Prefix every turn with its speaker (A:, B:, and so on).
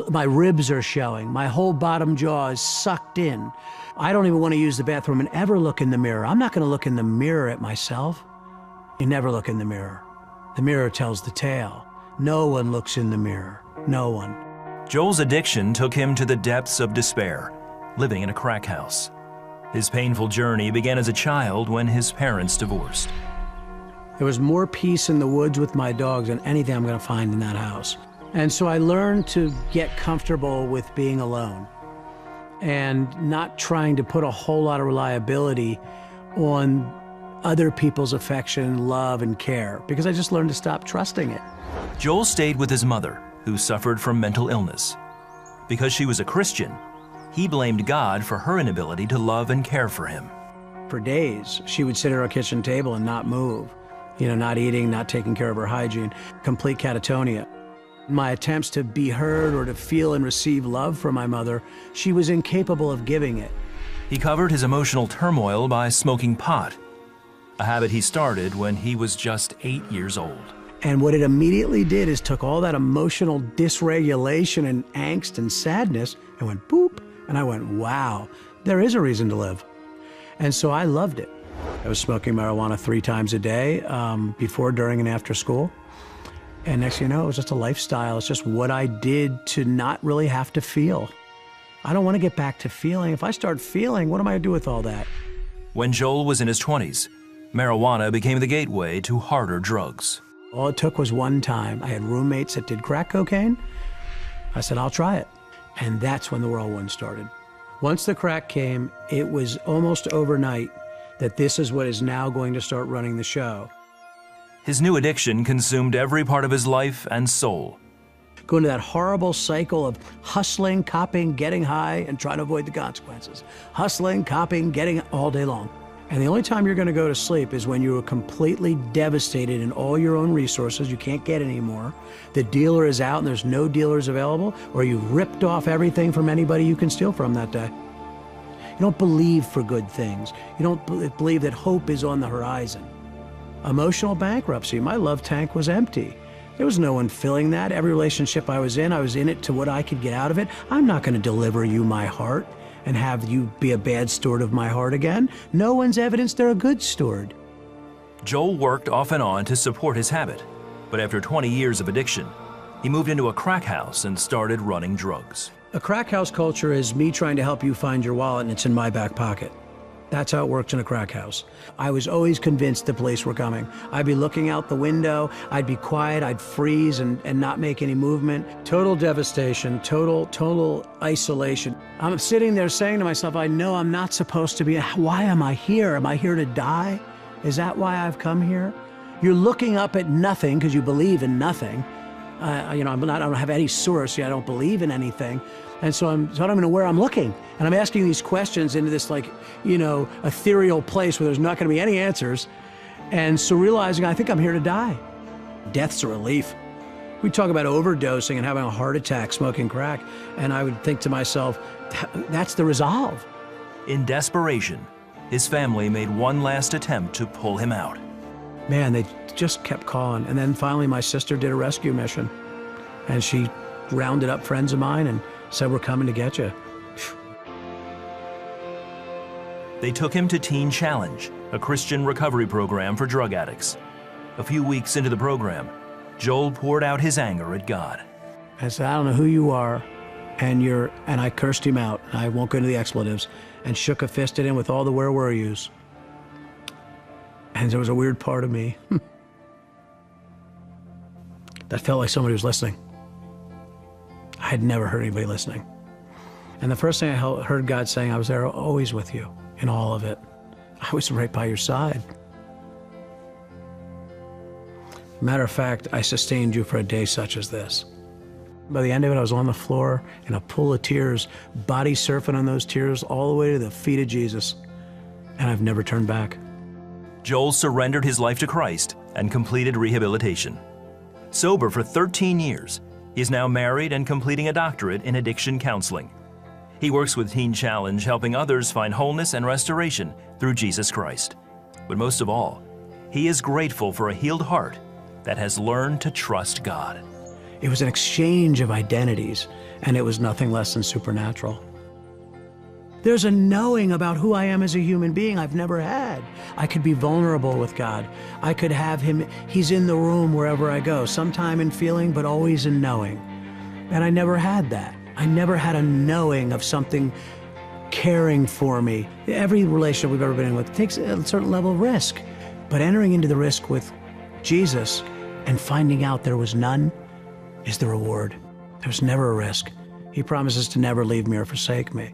A: My ribs are showing. My whole bottom jaw is sucked in. I don't even want to use the bathroom and ever look in the mirror. I'm not going to look in the mirror at myself. You never look in the mirror. The mirror tells the tale. No one looks in the mirror. No one.
B: Joel's addiction took him to the depths of despair, living in a crack house. His painful journey began as a child when his parents divorced.
A: There was more peace in the woods with my dogs than anything I'm going to find in that house. And so I learned to get comfortable with being alone and not trying to put a whole lot of reliability on other people's affection, love, and care, because I just learned to stop trusting it.
B: Joel stayed with his mother, who suffered from mental illness. Because she was a Christian, he blamed God for her inability to love and care for him.
A: For days, she would sit at our kitchen table and not move, not eating, not taking care of her hygiene, complete catatonia. My attempts to be heard or to feel and receive love from my mother, she was incapable of giving it.
B: He covered his emotional turmoil by smoking pot, a habit he started when he was just 8 years old.
A: And what it immediately did is took all that emotional dysregulation and angst and sadness and went boop, and I went, wow, there is a reason to live. And so I loved it. I was smoking marijuana 3 times a day, before, during, and after school. And next thing you know, it was just a lifestyle. It's just what I did to not really have to feel. I don't want to get back to feeling. If I start feeling, what am I going to do with all that?
B: When Joel was in his 20s, marijuana became the gateway to harder drugs.
A: All it took was one time. I had roommates that did crack cocaine. I said, I'll try it. And that's when the whirlwind started. Once the crack came, it was almost overnight that this is what is now going to start running the show.
B: His new addiction consumed every part of his life and soul.
A: Go into that horrible cycle of hustling, copying, getting high, and trying to avoid the consequences. Hustling, copying, getting all day long. And the only time you're going to go to sleep is when you are completely devastated in all your own resources. You can't get any more. The dealer is out and there's no dealers available, or you've ripped off everything from anybody you can steal from that day. You don't believe for good things. You don't believe that hope is on the horizon. Emotional bankruptcy. My love tank was empty. There was no one filling that. Every relationship I was in it to what I could get out of it. I'm not going to deliver you my heart and have you be a bad steward of my heart again. No one's evidence they're a good steward.
B: Joel worked off and on to support his habit, but after 20 years of addiction, he moved into a crack house and started running drugs.
A: A crack house culture is me trying to help you find your wallet and it's in my back pocket. That's how it works in a crack house. I was always convinced the police were coming. I'd be looking out the window, I'd be quiet, I'd freeze and not make any movement. Total devastation, total isolation. I'm sitting there saying to myself, I know I'm not supposed to be. Why am I here? Am I here to die? Is that why I've come here? You're looking up at nothing because you believe in nothing. I don't have any source. I don't believe in anything. And so I don't know where I'm looking. And I'm asking these questions into this ethereal place where there's not going to be any answers. And so realizing I think I'm here to die. Death's a relief. We talk about overdosing and having a heart attack smoking crack. And I would think to myself, that's the resolve.
B: In desperation, his family made one last attempt to pull him out.
A: Man, they just kept calling. And then finally my sister did a rescue mission. And she rounded up friends of mine and said, we're coming to get you.
B: They took him to Teen Challenge, a Christian recovery program for drug addicts. A few weeks into the program, Joel poured out his anger at God.
A: I said, I don't know who you are, and I cursed him out. I won't go into the expletives, and shook a fist at him with all the where were yous. And there was a weird part of me that felt like somebody was listening. I had never heard anybody listening. And the first thing I heard God saying, I was there always with you in all of it. I was right by your side. Matter of fact, I sustained you for a day such as this. By the end of it, I was on the floor in a pool of tears, body surfing on those tears all the way to the feet of Jesus. And I've never turned back.
B: Joel surrendered his life to Christ and completed rehabilitation. Sober for 13 years, he is now married and completing a doctorate in addiction counseling. He works with Teen Challenge, helping others find wholeness and restoration through Jesus Christ. But most of all, he is grateful for a healed heart that has learned to trust God.
A: It was an exchange of identities, and it was nothing less than supernatural. There's a knowing about who I am as a human being I've never had. I could be vulnerable with God. I could have him, he's in the room wherever I go, sometime in feeling, but always in knowing. And I never had that. I never had a knowing of something caring for me. Every relationship we've ever been in with takes a certain level of risk. But entering into the risk with Jesus and finding out there was none is the reward. There was never a risk. He promises to never leave me or forsake me.